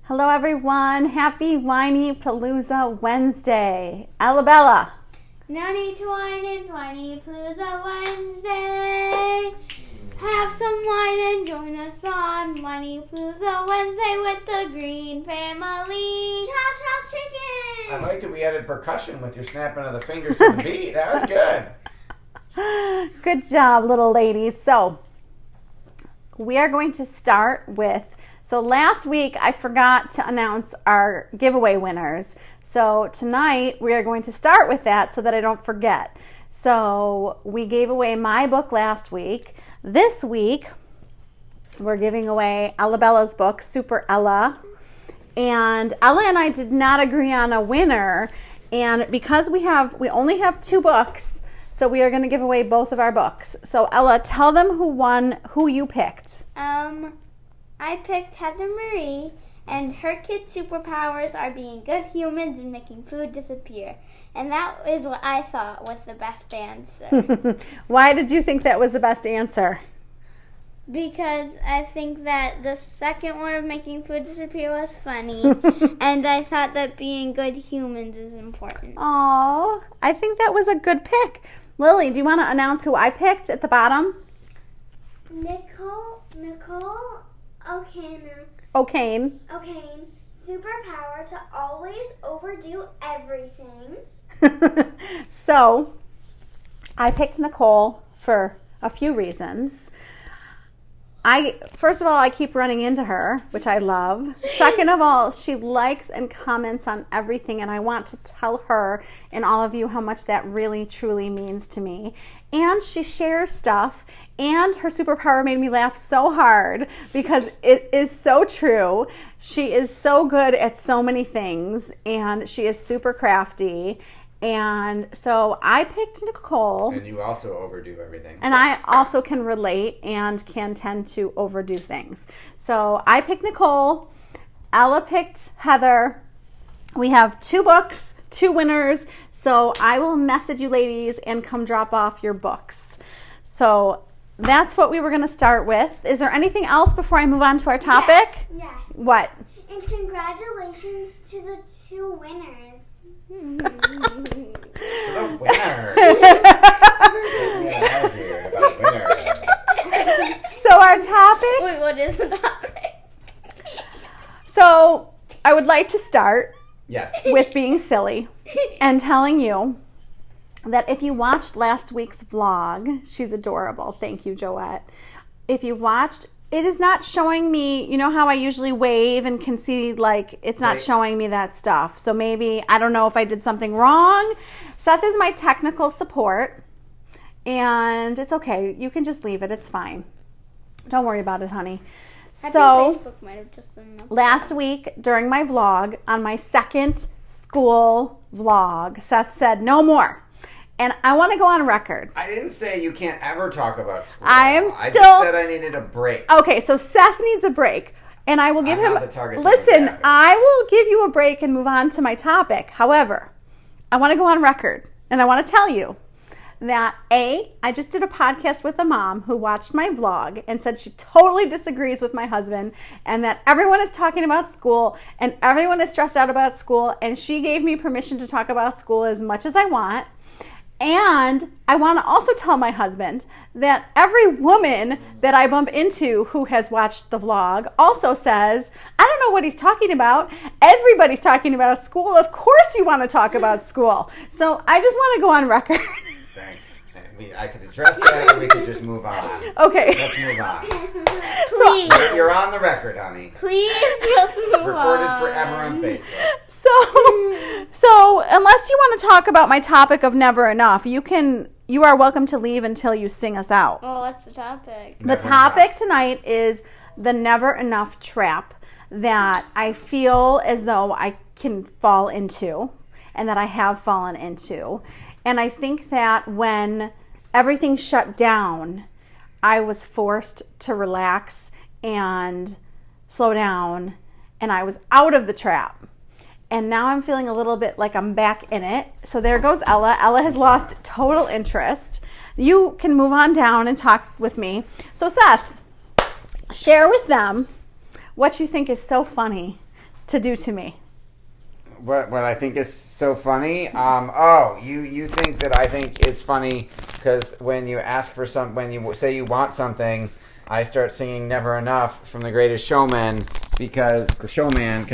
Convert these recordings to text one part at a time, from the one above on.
Hello everyone, happy Whiny Palooza Wednesday. Alabella. No need to whine, it's Whiny Palooza Wednesday. Have some wine and join us on Whiny Palooza Wednesday with the Green Family. Chow chow chicken! I like that we added percussion with your snapping of the fingers to the beat. That was good. Good job, little ladies. So, we are going to start with, last week I forgot to announce our giveaway winners. So tonight we are going to start with that so that I don't forget. So we gave away my book last week. This week we're giving away Alabella's book, Super Ella. And Ella and I did not agree on a winner. And because we only have 2 books, so we are going to give away both of our books. So Ella, tell them who you picked. I picked Heather Marie, and her kids' superpowers are being good humans and making food disappear. And that is what I thought was the best answer. Why did you think that was the best answer? Because I think that the second one of making food disappear was funny, and I thought that being good humans is important. Aw, I think that was a good pick. Lily, do you want to announce who I picked at the bottom? Nicole O'Kane. Superpower to always overdo everything. So, I picked Nicole for a few reasons. First of all, I keep running into her, which I love. Second of all, she likes and comments on everything, and I want to tell her and all of you how much that really, truly means to me. And she shares stuff, and her superpower made me laugh so hard because it is so true. She is so good at so many things, and she is super crafty. And so I picked Nicole. And you also overdo everything. And I also can relate and can tend to overdo things. So I picked Nicole. Ella picked Heather. We have 2 books, 2 winners. So I will message you ladies and come drop off your books. So that's what we were going to start with. Is there anything else before I move on to our topic? Yes. What? And congratulations to the 2 winners. To the winner. So our topic. Wait, what is the topic? So I would like to start Yes. with being silly and telling you that if you watched last week's vlog, she's adorable. Thank you, Joette. If you watched, it is not showing me, you know how I usually wave and can see, like, it's not showing me that stuff. So maybe, I don't know if I did something wrong. Seth is my technical support, and it's okay. You can just leave it. It's fine. Don't worry about it, honey. I So, think Facebook might have just done enough. last week during my vlog, on my second school vlog, Seth said, no more. And I want to go on record. I didn't say you can't ever talk about school. I just still- said I needed a break. Okay, so Seth needs a break. And I will give I'm him. not the target Listen, demographic. I will give you a break and move on to my topic. However, I want to go on record and I want to tell you that I just did a podcast with a mom who watched my vlog and said she totally disagrees with my husband and that everyone is talking about school and everyone is stressed out about school, and she gave me permission to talk about school as much as I want. And I want to also tell my husband that every woman that I bump into who has watched the vlog also says, I don't know what he's talking about. Everybody's talking about school. Of course you want to talk about school. So I just want to go on record. Thanks. I could address that, or we could just move on. Okay. Let's move on. Please, You're on the record, honey. please, let's move Recorded on. forever on Facebook. So unless you want to talk about my topic of never enough, you are welcome to leave until you sing us out. Well, what's the topic? The Never topic enough. tonight is the never enough trap that I feel as though I can fall into and that I have fallen into. And I think that when everything shut down, I was forced to relax and slow down, and I was out of the trap. And now I'm feeling a little bit like I'm back in it. So there goes Ella. Ella has lost total interest. You can move on down and talk with me. So Seth, share with them what you think is so funny to do to me. What I think is so funny? You think that I think it's funny because when you ask for when you say you want something, I start singing "Never Enough" from The Greatest Showman because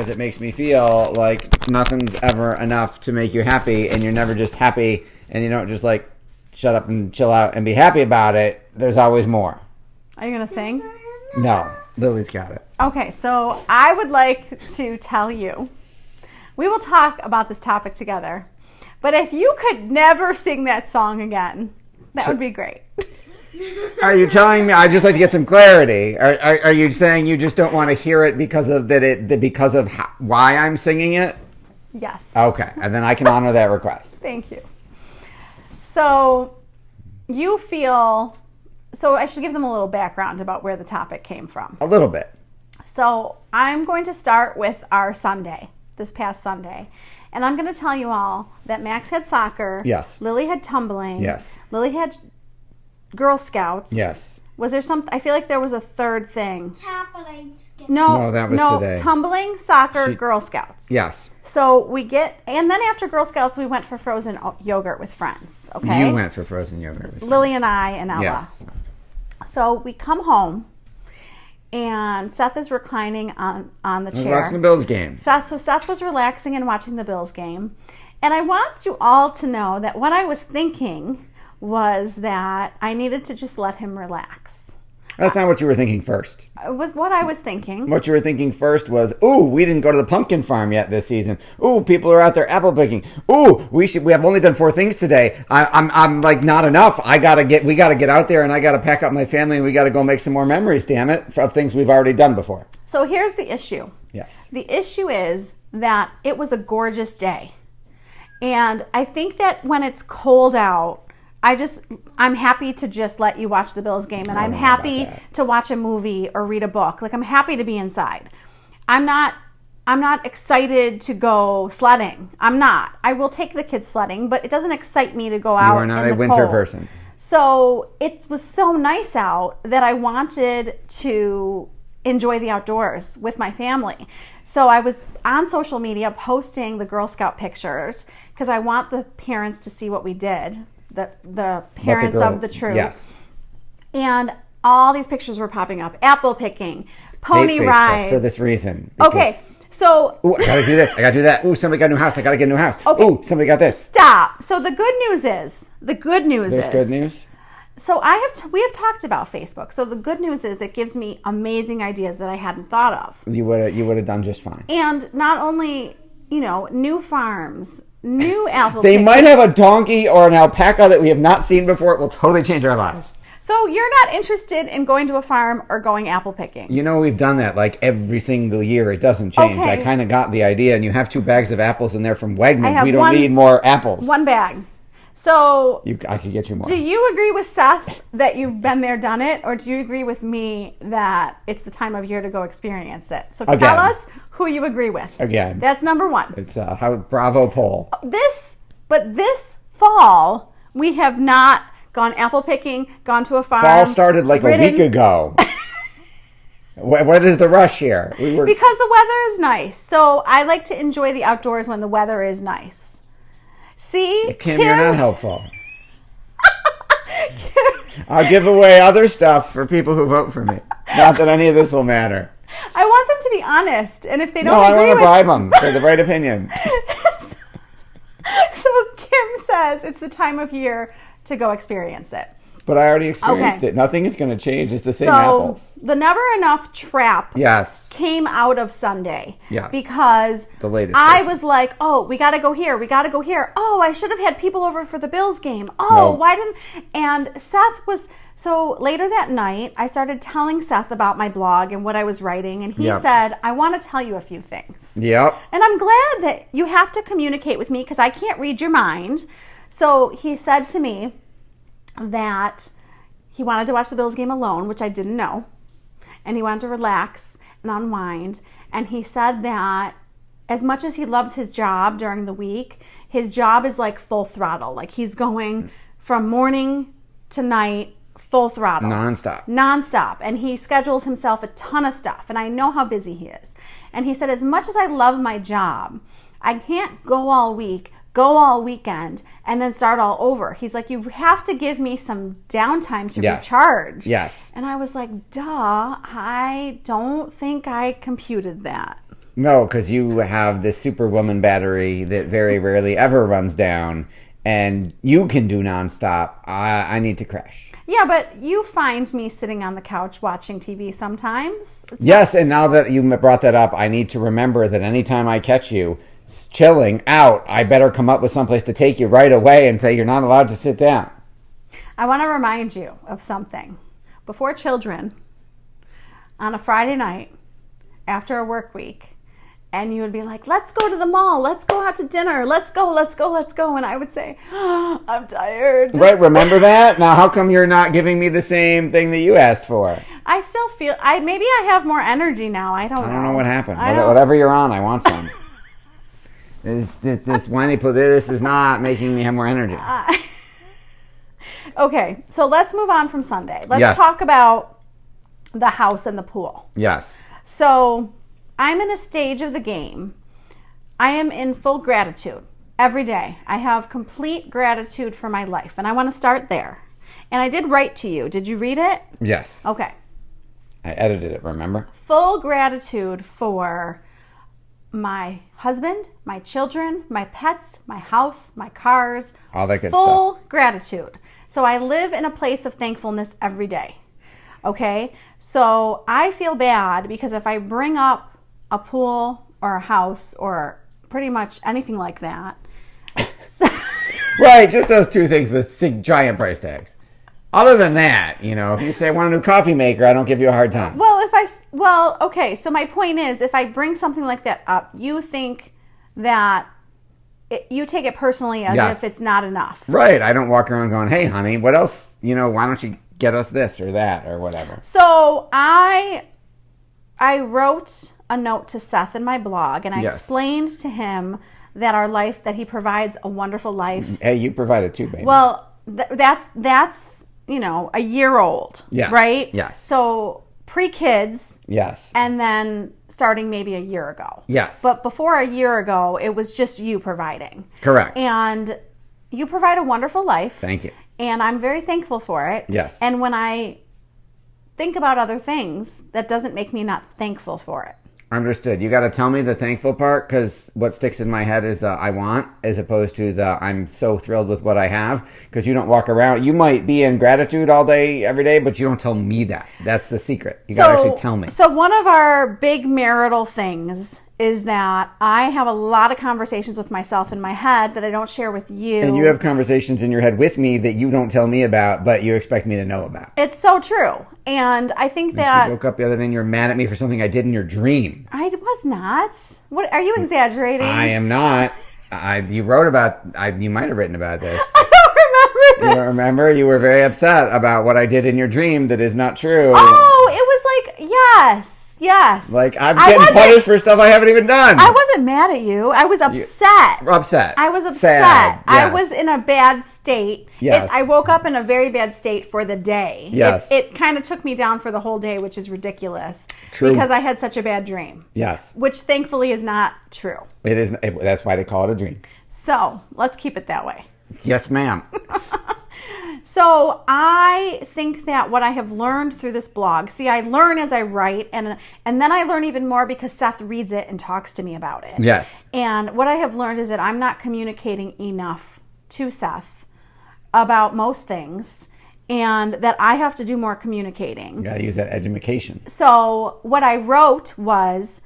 it makes me feel like nothing's ever enough to make you happy, and you're never just happy, and you don't just like shut up and chill out and be happy about it. There's always more. Are you gonna sing? No, Lily's got it. Okay, so I would like to tell you, we will talk about this topic together, but if you could never sing that song again, that would be great. Are you telling me? I'd just like to get some clarity. Are you saying you just don't want to hear it because of why I'm singing it? Yes. Okay, and then I can honor that request. Thank you. So you feel, so I should give them a little background about where the topic came from. A little bit. So I'm going to start with our Sunday, this past Sunday. And I'm going to tell you all that Max had soccer. Yes. Lily had tumbling. Yes. Lily had Girl Scouts. Yes. Was there something? I feel like there was a third thing. Tapping stick. No, that was today. Tumbling, soccer, Girl Scouts. Yes. So and then after Girl Scouts, we went for frozen yogurt with friends. Okay. You went for frozen yogurt with Lily and I and Ella. Yes. So we come home, and Seth is reclining on the chair. Watching the Bills game. Seth was relaxing and watching the Bills game. And I want you all to know that what I was thinking was that I needed to just let him relax. That's not what you were thinking first. It was what I was thinking. What you were thinking first was, ooh, we didn't go to the pumpkin farm yet this season. Ooh, people are out there apple picking. Ooh, we have only done 4 things today. I'm like, not enough. We gotta get out there, and I gotta pack up my family, and we gotta go make some more memories, damn it, of things we've already done before. So here's the issue. Yes. The issue is that it was a gorgeous day. And I think that when it's cold out, I'm happy to just let you watch the Bills game, and I'm happy to watch a movie or read a book. Like, I'm happy to be inside. I'm not excited to go sledding. I'm not. I will take the kids sledding, but it doesn't excite me to go out. You are not in a the winter cold. person. So it was so nice out that I wanted to enjoy the outdoors with my family. So I was on social media posting the Girl Scout pictures because I want the parents to see what we did. The parents of the troop. Yes. And all these pictures were popping up. Apple picking, pony Hate Facebook rides. for this reason. Okay, so... Ooh, I gotta do this. I gotta do that. Ooh, somebody got a new house. I gotta get a new house. Okay. Ooh, somebody got this. Stop. So the good news is... There's good news? So we have talked about Facebook. So the good news is it gives me amazing ideas that I hadn't thought of. You would have done just fine. And not only, new farms... New apple They picking. might have a donkey or an alpaca that we have not seen before. It will totally change our lives. So you're not interested in going to a farm or going apple picking? You know, we've done that like every single year. It doesn't change. Okay. I kind of got the idea. And you have 2 bags of apples in there from Wegmans. We don't one- need more apples. 1 bag. So I could get you more. do you agree with Seth that you've been there, done it? Or do you agree with me that it's the time of year to go experience it? So Again. tell us who you agree with. Again. That's number 1. It's a Bravo poll. But this fall, we have not gone apple picking, gone to a farm. Fall started like a week ago. What is the rush here? Because the weather is nice. So I like to enjoy the outdoors when the weather is nice. See? Kim, you're not helpful. I'll give away other stuff for people who vote for me. Not that any of this will matter. I want them to be honest. And if they don't No, I agree want to with bribe them for the right opinion. So Kim says it's the time of year to go experience it. But I already experienced Okay. it. Nothing is going to change. It's the same So apples. the Never Enough trap Yes. came out of Sunday. Yes. Because The latest I version. was like, oh, we got to go here. We got to go here. Oh, I should have had people over for the Bills game. Oh, No. why didn't... And Seth was... So later that night, I started telling Seth about my blog and what I was writing. And he Yep. said, I want to tell you a few things. Yep. And I'm glad that you have to communicate with me because I can't read your mind. So he said to me that he wanted to watch the Bills game alone, which I didn't know. And he wanted to relax and unwind. And he said that as much as he loves his job during the week, his job is like full throttle. Like he's going from morning to night, full throttle. Nonstop. Nonstop. And he schedules himself a ton of stuff. And I know how busy he is. And he said, as much as I love my job, I can't go all week, go all weekend, and then start all over. He's like, you have to give me some downtime to recharge. Yes. And I was like, duh, I don't think I computed that. No, because you have this superwoman battery that very rarely ever runs down, and you can do nonstop. I need to crash. Yeah, but you find me sitting on the couch watching TV sometimes. Yes, and now that you brought that up, I need to remember that anytime I catch you chilling out, I better come up with someplace to take you right away and say you're not allowed to sit down. I want to remind you of something. Before children, on a Friday night, after a work week, and you would be like, let's go to the mall, let's go out to dinner, let's go. And I would say, oh, I'm tired. Right, remember that? Now how come you're not giving me the same thing that you asked for? I still feel, maybe I have more energy now. I don't know what happened. Whatever you're on, I want some. This whiny this is not making me have more energy. Okay, so let's move on from Sunday. Let's talk about the house and the pool. Yes. So I'm in a stage of the game. I am in full gratitude every day. I have complete gratitude for my life, and I want to start there. And I did write to you. Did you read it? Yes. Okay. I edited it, remember? Full gratitude for my husband, my children, my pets, my house, my cars. All that good Full stuff. gratitude. So I live in a place of thankfulness every day. Okay? So I feel bad because if I bring up a pool or a house or pretty much anything like that. Right, just those two things with giant price tags. Other than that, if you say I want a new coffee maker, I don't give you a hard time. Well, okay, so my point is, if I bring something like that up, you think that you take it personally as if it's not enough. Right, I don't walk around going, hey, honey, what else, why don't you get us this or that or whatever. So I wrote a note to Seth in my blog, and I explained to him that he provides a wonderful life. Hey, you provide it too, baby. Well, that's a year old, right? Yes. So pre-kids. Yes. And then starting maybe a year ago. Yes. But before a year ago, it was just you providing. Correct. And you provide a wonderful life. Thank you. And I'm very thankful for it. Yes. And when I think about other things, that doesn't make me not thankful for it. Understood. You got to tell me the thankful part, because what sticks in my head is the I want, as opposed to the I'm so thrilled with what I have, because you don't walk around. You might be in gratitude all day, every day, but you don't tell me that. That's the secret. You got to actually tell me. So one of our big marital things is that I have a lot of conversations with myself in my head that I don't share with you. And you have conversations in your head with me that you don't tell me about, but you expect me to know about. It's so true. And I think that... You woke up the other day and you're mad at me for something I did in your dream. I was not. What? Are you exaggerating? I am not. You wrote about... you might have written about this. I don't remember this. You don't remember? You were very upset about what I did in your dream that is not true. Oh, it was like, yes. Like, I'm getting punished for stuff I haven't even done. I wasn't mad at you. I was upset. Upset. I was upset. Sad. Yes. I was in a bad state. Yes. I woke up in a very bad state for the day. Yes. It kind of took me down for the whole day, which is ridiculous. True. Because I had such a bad dream. Yes. Which thankfully is not true. It is. That's why they call it a dream. So, let's keep it that way. Yes, ma'am. So I think that what I have learned through this blog, I learn as I write, and then I learn even more because Seth reads it and talks to me about it. Yes. And what I have learned is that I'm not communicating enough to Seth about most things, and that I have to do more communicating. You gotta use that edumacation. So what I wrote was,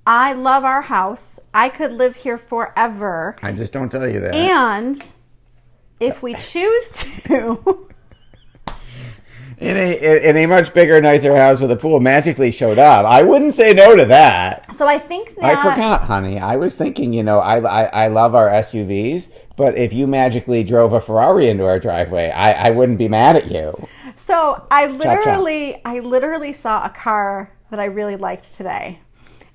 I love our house. I could live here forever. I just don't tell you that. And... if we choose to. in a much bigger, nicer house with a pool magically showed up. I wouldn't say no to that. So I think that... I forgot, honey. I was thinking, I love our SUVs, but if you magically drove a Ferrari into our driveway, I wouldn't be mad at you. So I literally saw a car that I really liked today.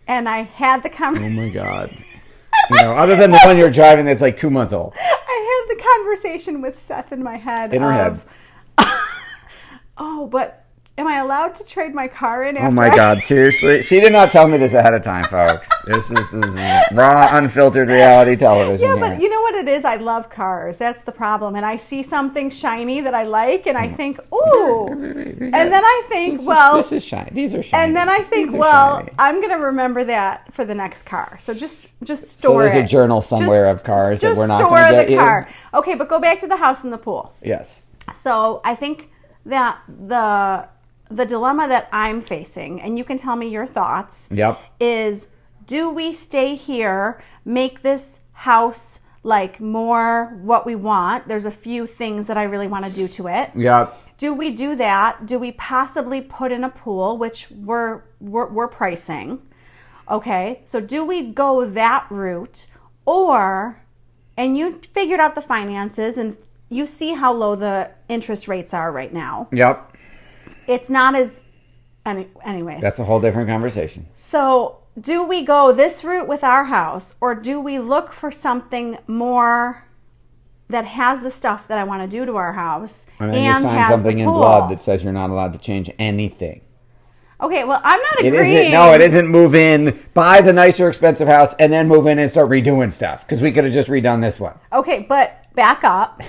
And I had the conversation. Oh my God. Other than the one you're driving that's like 2 months old. I had the conversation with Seth in my head. In her head. Oh, but Am I allowed to trade my car in after Oh my God, seriously? She did not tell me this ahead of time, folks. This is raw, unfiltered reality television. Yeah, here. but you know what it is? I love cars. That's the problem. And I see something shiny that I like, and I think, ooh. And then I think, this is shiny. These are shiny. And then I think, These are well, shiny. I'm going to remember that for the next car. So just So store it. there's a journal somewhere of cars that we're not going to get you. Car. Okay, but go back to the house and the pool. Yes. So I think that the dilemma that I'm facing, and you can tell me your thoughts, Yep. is do we stay here, make this house like more what we want? There's a few things that I really want to do to it. Yep. Do we do that? Do we possibly put in a pool, which we're pricing? Okay, so do we go that route, or, and you figured out the finances and you see how low the interest rates are right now. Yep. It's not as, anyways. That's a whole different conversation. So do we go this route with our house, or do we look for something more that has the stuff that I want to do to our house And then you sign has something the in pool? blood that says you're not allowed to change anything. Okay, well, I'm not It agreeing. isn't. No, it isn't. Move in, buy the nicer, expensive house, and then move in and start redoing stuff. Because we could have just redone this one. Okay, but back up.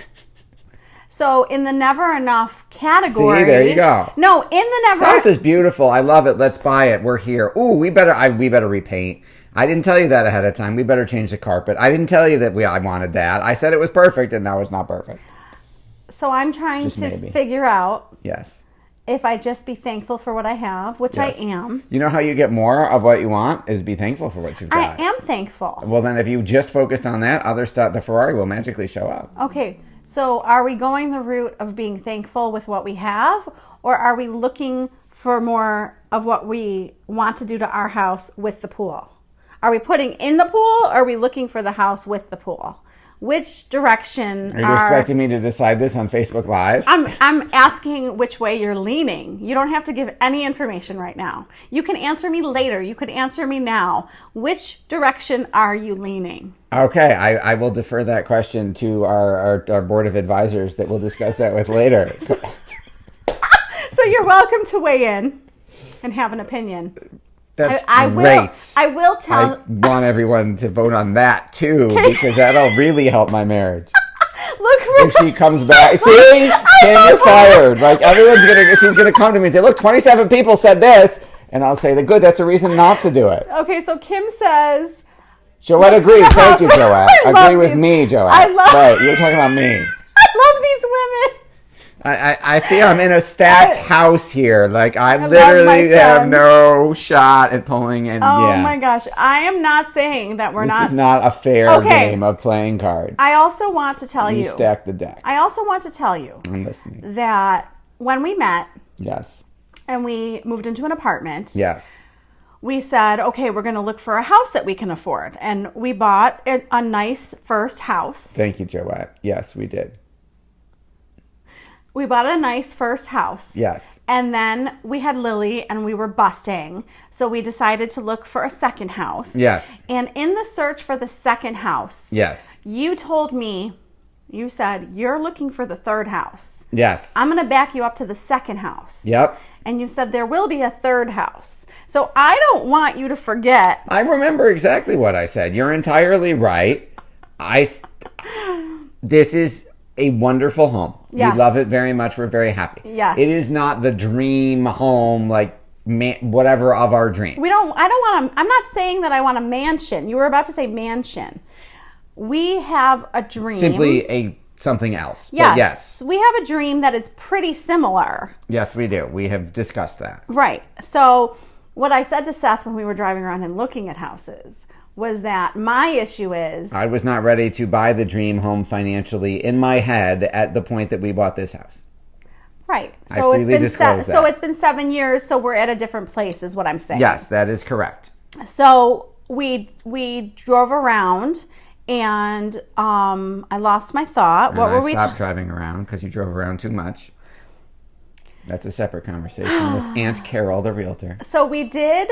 So in the never enough category. See, there you go. No, in the never. This house is beautiful. I love it. Let's buy it. We're here. Ooh, we better repaint. I didn't tell you that ahead of time. We better change the carpet. I didn't tell you that I wanted that. I said it was perfect, and now it's not perfect. So I'm trying Just to maybe. figure out Yes. if I just be thankful for what I have, which Yes. I am. You know how you get more of what you want is be thankful for what you've I got. am thankful. Well, then if you just focused on that, other stuff, the Ferrari will magically show up. Okay, so are we going the route of being thankful with what we have, or are we looking for more of what we want to do to our house with the pool? Are we putting in the pool, or are we looking for the house with the pool? Which direction Are you expecting me to decide this on Facebook Live? I'm asking which way you're leaning. You don't have to give any information right now. You can answer me later. You could answer me now. Which direction are you leaning? Okay, I will defer that question to our board of advisors that we'll discuss that with later. So you're welcome to weigh in and have an opinion. That's I great. will tell. I want everyone to vote on that too, because that'll really help my marriage. Look, If she comes back, see, Kim, you're fired. Like she's gonna come to me and say, "Look, 27 people said this," and I'll say, "Good, that's a reason not to do it." okay, so Kim says, Joette agrees. Thank you, Joette. I love Agree with these- me, Joette. I love- Right, you're talking about me. I love these women. I see I'm in a stacked house here. Like, I love literally my have friends. no shot at pulling, and Oh yeah. my gosh. I am not saying that we're This is not a fair Okay. game of playing cards. I also want to tell You you. stack the deck. I also want to tell you I'm listening. that when we met Yes. and we moved into an apartment, Yes. we said, okay, we're going to look for a house that we can afford. And we bought a nice first house. Thank you, Joette. Yes, we did. We bought a nice first house. Yes. And then we had Lily and we were busting. So we decided to look for a second house. Yes. And in the search for the second house, Yes. you told me, you said, you're looking for the third house. Yes. I'm going to back you up to the second house. Yep. And you said there will be a third house. So I don't want you to forget. I remember exactly what I said. You're entirely right. This is a wonderful home. Yes. We love it very much. We're very happy. Yes. It is not the dream home, like whatever of our dream. I'm not saying that I want a mansion. You were about to say mansion. We have a dream. Simply something else. Yes. But yes. We have a dream that is pretty similar. Yes, we do. We have discussed that. Right. So what I said to Seth when we were driving around and looking at houses was that my issue is I was not ready to buy the dream home financially in my head at the point that we bought this house. right. I So it's freely been disclose so that. it's been 7 years. So we're at a different place, is what I'm saying. Yes, that is correct. So we drove around, and I lost my thought. What And were I we? stopped driving around because you drove around too much. That's a separate conversation with Aunt Carol, the realtor. So we did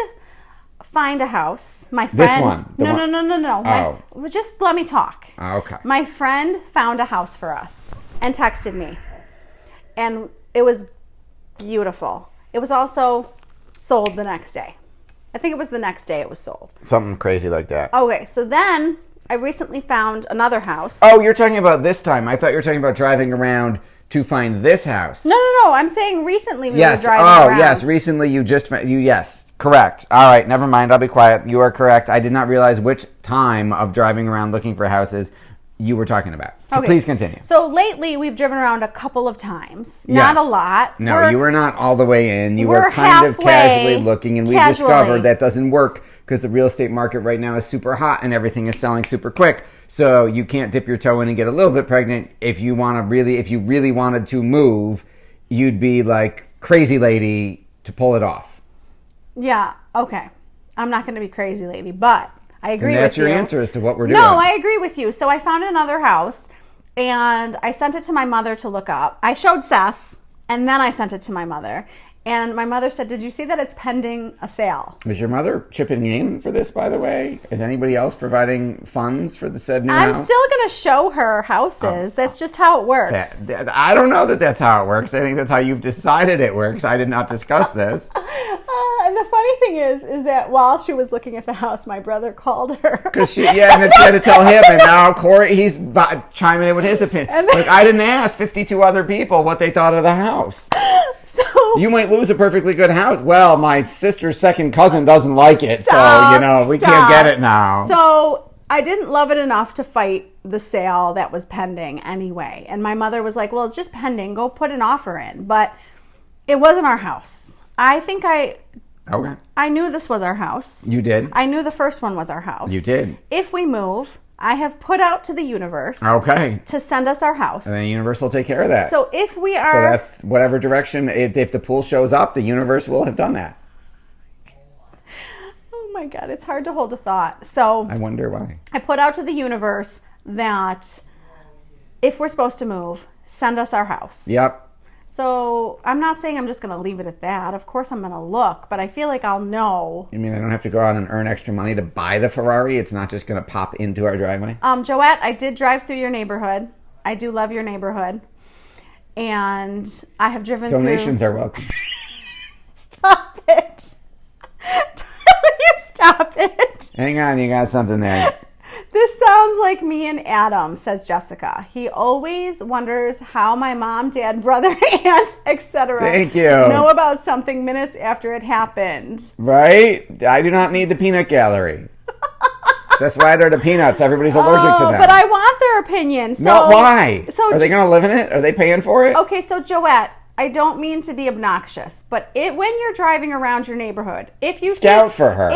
find a house. My This friend. one, the No, one- no, no, no, no. Oh. Just let me talk. Okay. My friend found a house for us and texted me. And it was beautiful. It was also sold the next day. I think it was the next day it was sold. Something crazy like that. Okay, so then I recently found another house. Oh, you're talking about this time. I thought you were talking about driving around to find this house. No. I'm saying recently we Yes. were driving around. Yes. Recently yes. Correct. All right. Never mind. I'll be quiet. You are correct. I did not realize which time of driving around looking for houses you were talking about. So Okay. please continue. So lately we've driven around a couple of times. Yes. Not a lot. No, you were not all the way in. You were we're kind of halfway, casually looking, and we casually. discovered that doesn't work because the real estate market right now is super hot and everything is selling super quick. So you can't dip your toe in and get a little bit pregnant. If you really wanted to move, you'd be like crazy lady to pull it off. Yeah, okay. I'm not going to be crazy lady, but I agree And that's with you. your answer as to what we're doing. No, I agree with you. So I found another house and I sent it to my mother to look up. I showed Seth and then I sent it to my mother. And my mother said, "Did you see that it's pending a sale?" Is your mother chipping in for this, by the way? Is anybody else providing funds for the said new I'm house? still going to show her houses. That's just how it works. I don't know that that's how it works. I think that's how you've decided it works. I did not discuss this. And the funny thing is that while she was looking at the house, my brother called her. And then she had to tell him, and now Corey, he's chiming in with his opinion. And then- Like, I didn't ask 52 other people what they thought of the house. So You might lose a perfectly good house. Well, my sister's second cousin doesn't like it, so, we can't get it now. So I didn't love it enough to fight the sale that was pending anyway. And my mother was like, "Well, it's just pending. Go put an offer in." But it wasn't our house. I think I knew this was our house. You did? I knew the first one was our house. You did. If we move, I have put out to the universe Okay. to send us our house. And then the universe will take care of that. So if we So are... that's whatever direction, if the pool shows up, the universe will have done that. Oh my God, it's hard to hold a thought. So I wonder why. I put out to the universe that if we're supposed to move, send us our house. Yep. So I'm not saying I'm just going to leave it at that. Of course I'm going to look, but I feel like I'll know. You mean I don't have to go out and earn extra money to buy the Ferrari? It's not just going to pop into our driveway? Joette, I did drive through your neighborhood. I do love your neighborhood. And I have driven Donations are welcome. Stop it. Will you stop it? Hang on, you got something there. This sounds like me and Adam, says Jessica. He always wonders how my mom, dad, brother, aunt, etc. Thank you. know about something minutes after it happened. Right? I do not need the peanut gallery. That's why they're the peanuts. Everybody's allergic to them. But I want their opinion. So, No, why? So Are they going to live in it? Are they paying for it? Okay, so Joette, I don't mean to be obnoxious, but when you're driving around your neighborhood, if you Scout for her.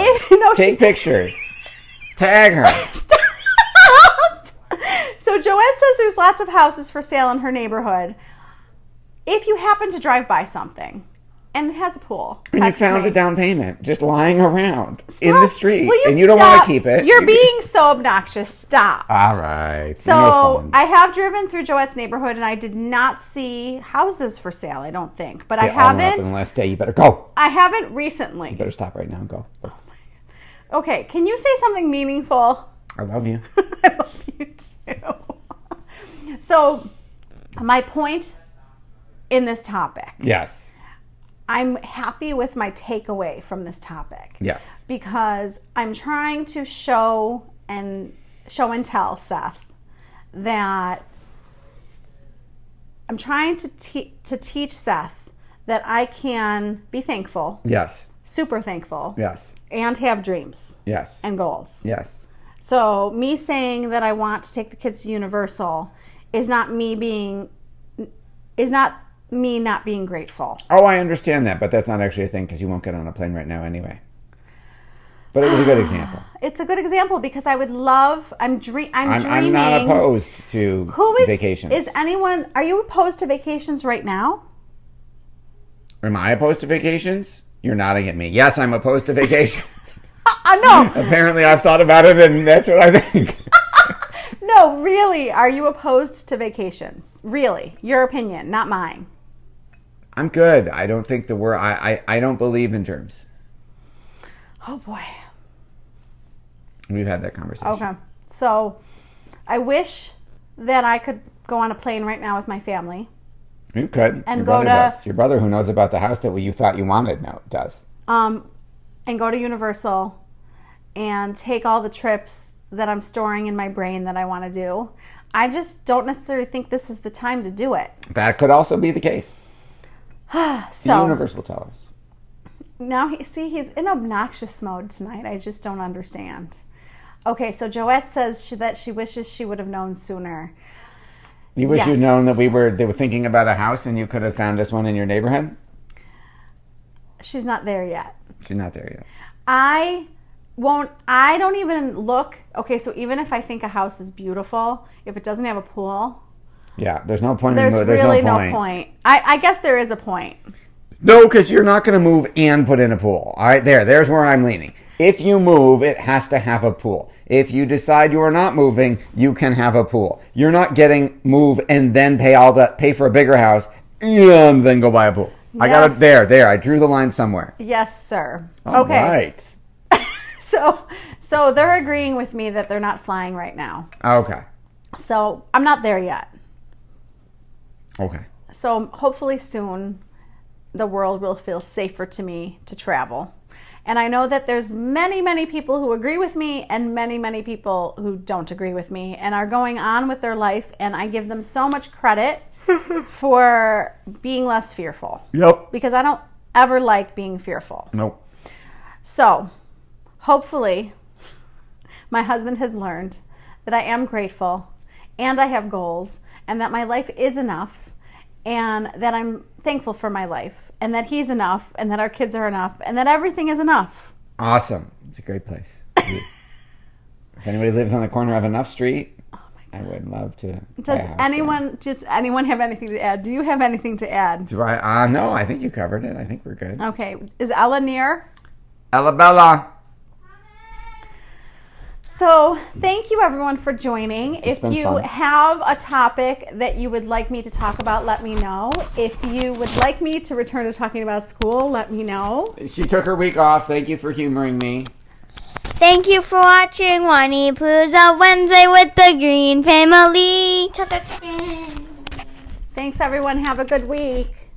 Take pictures. Tag her. So Joette says there's lots of houses for sale in her neighborhood. If you happen to drive by something and it has a pool, And you text found me. a down payment just lying around in the street. Will And you don't want to keep it. You're being so obnoxious. Stop. All right. So You're no fun. I have driven through Joette's neighborhood and I did not see houses for sale, I don't think. But I Okay, all went up in the haven't. last day. You better go. I haven't recently. You better stop right now and go. Okay, can you say something meaningful? I love you. I love you too. So, my point in this topic, Yes. I'm happy with my takeaway from this topic. Yes. Because I'm trying to show and tell Seth that I'm trying to teach Seth that I can be thankful, Yes. super thankful, Yes. and have dreams Yes. and goals. Yes. So me saying that I want to take the kids to Universal is not me not being grateful. Oh, I understand that, but that's not actually a thing because you won't get on a plane right now anyway. But it was a good example. It's a good example because I would love. I'm dreaming. I'm not opposed to vacations. Are you opposed to vacations right now? Am I opposed to vacations? You're nodding at me. Yes, I'm opposed to vacations. No. Apparently, I've thought about it, and that's what I think. No, really. Are you opposed to vacations? Really, your opinion, not mine. I'm good. I don't think the word. I don't believe in germs. Oh boy. We've had that conversation. Okay. So, I wish that I could go on a plane right now with my family. You could. And Your go brother to- does. Your brother, who knows about the house that you thought you wanted, does. and go to Universal and take all the trips that I'm storing in my brain that I want to do. I just don't necessarily think this is the time to do it. That could also be the case. The So universe will tell us. now, he's in obnoxious mode tonight. I just don't understand. Okay, so Joette says that she wishes she would have known sooner. You wish Yes. you'd known that they were thinking about a house and you could have found this one in your neighborhood? She's not there yet. She's not there yet. I don't even look. Okay, so even if I think a house is beautiful, if it doesn't have a pool, Yeah, there's no point there's in really no no point. I guess there is a point. No, because you're not going to move and put in a pool. All right, there's where I'm leaning. If you move, it has to have a pool. If you decide you are not moving, you can have a pool. You're not getting move and then pay for a bigger house and then go buy a pool. I got Yes. it there. I drew the line somewhere. Yes, sir. All Okay. right. So they're agreeing with me that they're not flying right now. Okay. So I'm not there yet. Okay. So hopefully soon the world will feel safer to me to travel. And I know that there's many, many people who agree with me and many, many people who don't agree with me and are going on with their life. And I give them so much credit for being less fearful Yep. because I don't ever like being fearful. Nope. So hopefully my husband has learned that I am grateful and I have goals and that my life is enough and that I'm thankful for my life and that he's enough and that our kids are enough and that everything is enough. Awesome. It's a great place. If anybody lives on the corner of Enough Street, I would love to. buy Does a house there. anyone have anything to add? Do you have anything to add? Do I? No, I think you covered it. I think we're good. Okay. Is Ella near? Ella Bella. So thank you everyone for joining. If been you fun. have a topic that you would like me to talk about, let me know. If you would like me to return to talking about school, let me know. She took her week off. Thank you for humoring me. Thank you for watching Whiny Palooza Wednesday with the Green Family. Thanks everyone. Have a good week.